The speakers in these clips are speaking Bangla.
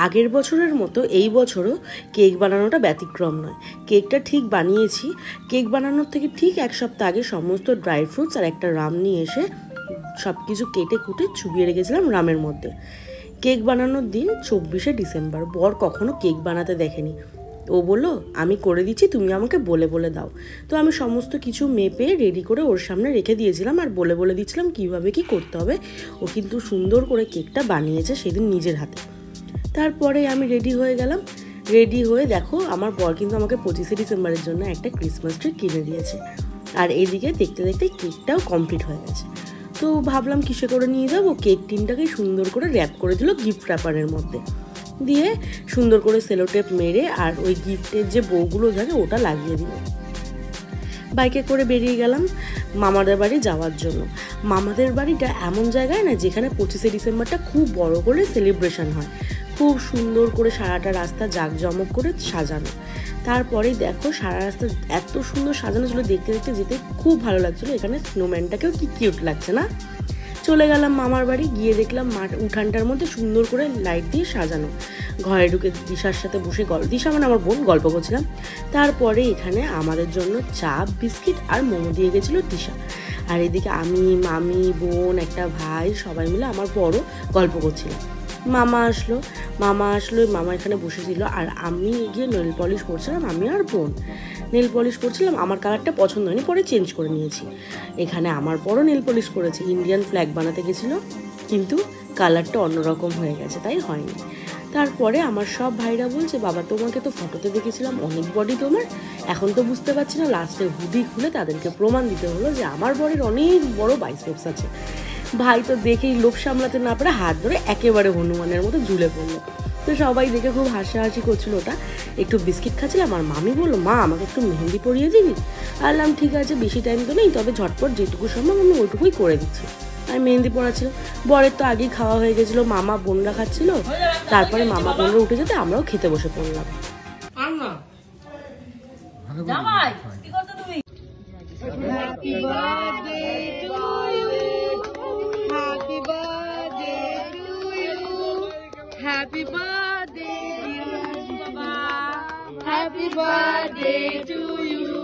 আগের বছরের মতো এই বছরও কেক বানানোটা ব্যতিক্রম নয়। কেকটা ঠিক বানিয়েছি। কেক বানানোর থেকে ঠিক এক সপ্তাহ আগে সমস্ত ড্রাই ফ্রুটস আর একটা রাম নিয়ে এসে সব কিছু কেটে কুটে চুবিয়ে রেখেছিলাম রামের মধ্যে। কেক বানানোর দিন 24শে ডিসেম্বর। বর কখনো কেক বানাতে দেখেনি। ও বললো আমি করে দিচ্ছি, তুমি আমাকে বলে বলে দাও। তো আমি সমস্ত কিছু মেপে রেডি করে ওর সামনে রেখে দিয়েছিলাম আর বলে বলে দিচ্ছিলাম কীভাবে কী করতে হবে। ও কিন্তু সুন্দর করে কেকটা বানিয়েছে সেদিন নিজের হাতে। তারপরে আমি রেডি হয়ে গেলাম। রেডি হয়ে দেখো আমার বর কিন্তু আমাকে 25শে ডিসেম্বরের জন্য একটা ক্রিসমাস ট্রি কিনে দিয়েছে। আর এদিকে দেখতে দেখতে কেকটাও কমপ্লিট হয়ে গেছে। তো ভাবলাম কিসে করে নিয়ে যাবো, কেক টিনটাকে সুন্দর করে র্যাপ করে দিল গিফট র্যাপারের মধ্যে দিয়ে, সুন্দর করে সেলোটেপ মেরে আর ওই গিফটের যে বউগুলো থাকে ওটা লাগিয়ে দিল। বাইকে করে বেরিয়ে গেলাম মামাদের বাড়ি যাওয়ার জন্য। মামাদের বাড়িটা এমন জায়গায় না যেখানে 25শে ডিসেম্বরটা খুব বড় করে সেলিব্রেশন হয়, খুব সুন্দর করে সারাটা রাস্তা জাঁকজমক করে সাজানো। তারপরে দেখো সারা রাস্তা এত সুন্দর সাজানো ছিল, দেখতে দেখতে যেতে খুব ভালো লাগছিলো। এখানে স্নোম্যানটাকেও কি কিউট লাগছে না। চলে গেলাম মামার বাড়ি, গিয়ে দেখলাম উঠানটার মধ্যে সুন্দর করে লাইট দিয়ে সাজানো। ঘরে ঢুকে দিশার সাথে বসে দিশা মানে আমার বোন গল্প করছিলাম। তারপরে এখানে আমাদের জন্য চা বিস্কিট আর মোমো দিয়ে গেছিলো দিশা। আর এদিকে আমি, মামি, বোন, একটা ভাই সবাই মিলে আমার বড় গল্প করছিলাম। মামা আসলো, মামা এখানে বসেছিল আর আমি গিয়ে নেল পলিশ করছিলাম। আমি আর বোন নেল পলিশ করছিলাম। আমার কালারটা পছন্দ হয়নি, পরে চেঞ্জ করে নিয়েছি। এখানে আমার বড় নেল পলিশ করেছে, ইন্ডিয়ান ফ্ল্যাগ বানাতে গেছিলো, কিন্তু কালারটা অন্যরকম হয়ে গেছে তাই হয়নি। তারপরে আমার সব ভাইরা বলছে বাবা তোমাকে তো ফটোতে দেখেছিলাম অনেক বডি তোমার, এখন তো বুঝতে পারছি না। লাস্টে হুডি খুলে তাদেরকে প্রমাণ দিতে হলো যে আমার বডির অনেক বড় বাইসেপস আছে। ভাই তো দেখেই লোভ সামলাতে না পারে হাত ধরে একেবারে হনুমানের মতো ঝুলে পড়লো। তো সবাই দেখে খুব হাসাহাসি করছিল। ওটা একটু বিস্কিট খাচ্ছিলাম আর মামি বললো মা আমাকে একটু মেহেন্দি পরিয়ে দিবি। বললাম ঠিক আছে, বেশি টাইম তো নেই, তবে ঝটপট যেটুকু সম্ভব আমি ওইটুকুই করে দিচ্ছি। আর মেহেন্দি পড়াচ্ছিল। বরের তো আগেই খাওয়া হয়ে গেছিলো, মামা বোনরা খাচ্ছিল। তারপরে মামা বোনরা উঠে যেতে আমরাও খেতে বসে পড়লাম। Happy birthday, Baba. Happy birthday to you.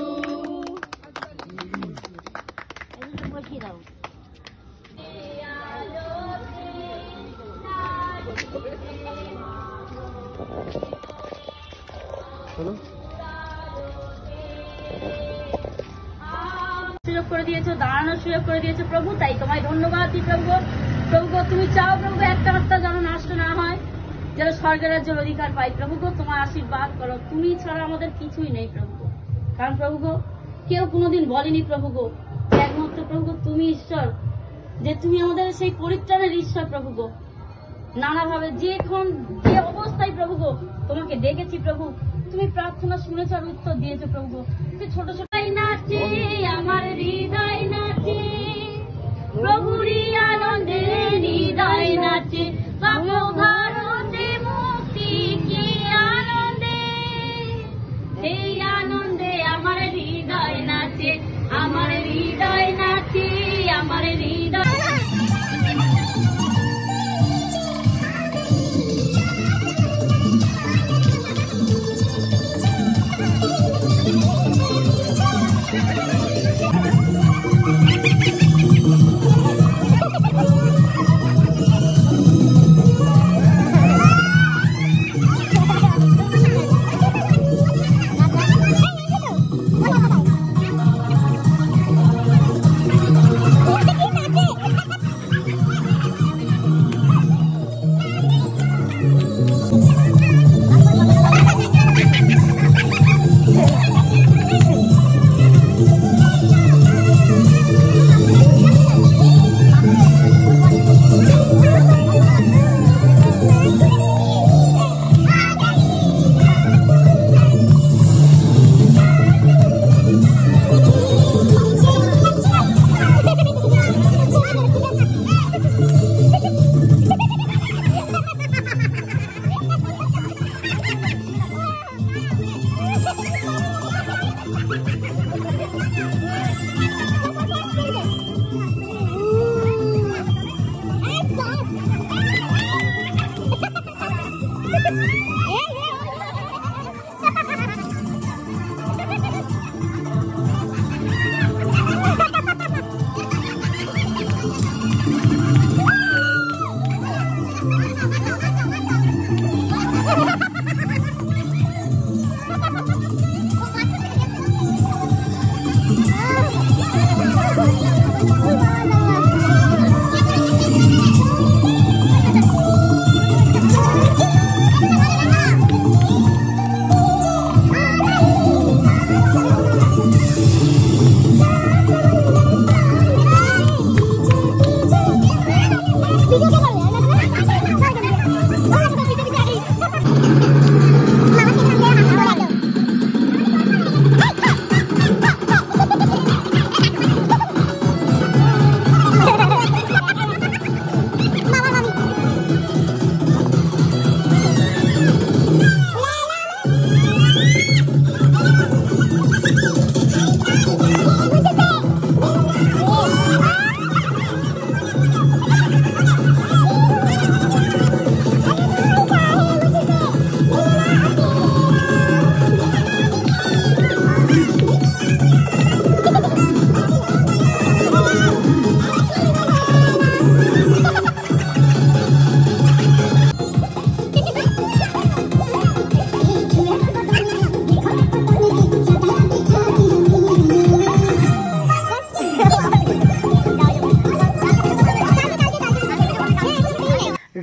সুযোগ করে দিয়েছো, দাঁড়ানোর সুযোগ করে দিয়েছো প্রভু, তাই তোমায় ধন্যবাদ দিই প্রভু। প্রভু তুমি চাও প্রভু একটা আত্মা যেন নষ্ট না হয়, যেন স্বর্গের রাজ্যের অধিকার পাই। প্রভু তোমার আশীর্বাদ করো, তুমি ছাড়া আমাদের কিছুই নেই প্রভু। কারণ প্রভু কেউ কোনোদিন বলেনি প্রভু একমাত্র প্রভু তুমি ঈশ্বর, যে তুমি আমাদের সেই পরিত্রাণের ঈশ্বর প্রভু। নানাভাবে যে অবস্থায় প্রভু তোমাকে ডেকেছি প্রভু, তুমি প্রার্থনা শুনেছ আর উত্তর দিয়েছো প্রভু। সে ছোট ছোট নাচে আমার হৃদয় নাচে, প্রভুরই আনন্দে হৃদয় নাচে। বাবু ভারতে মুক্তি কি আনন্দে, সেই আনন্দে আমার হৃদয় নাচে, আমার হৃদয় নাচে, আমার হৃদয়।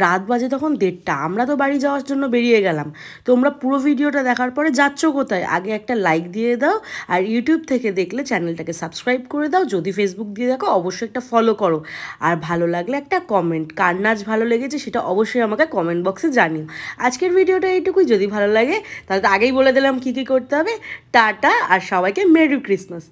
রাত বাজে তখন 1:30, আমরা তো বাড়ি যাওয়ার জন্য বেরিয়ে গেলাম। তোমরা পুরো ভিডিওটা দেখার পরে যাচ্ছ কোথায়, আগে একটা লাইক দিয়ে দাও, আর ইউটিউব থেকে দেখলে চ্যানেলটাকে সাবস্ক্রাইব করে দাও, যদি ফেসবুক দিয়ে দেখো অবশ্যই একটা ফলো করো, আর ভালো লাগলে একটা কমেন্ট, কার নাচ ভালো লেগেছে সেটা অবশ্যই আমাকে কমেন্ট বক্সে জানিও। আজকের ভিডিওটা এইটুকুই, যদি ভালো লাগে তাহলে তো আগেই বলে দিলাম কী কী করতে হবে। টাটা, আর সবাইকে মেরি ক্রিসমাস।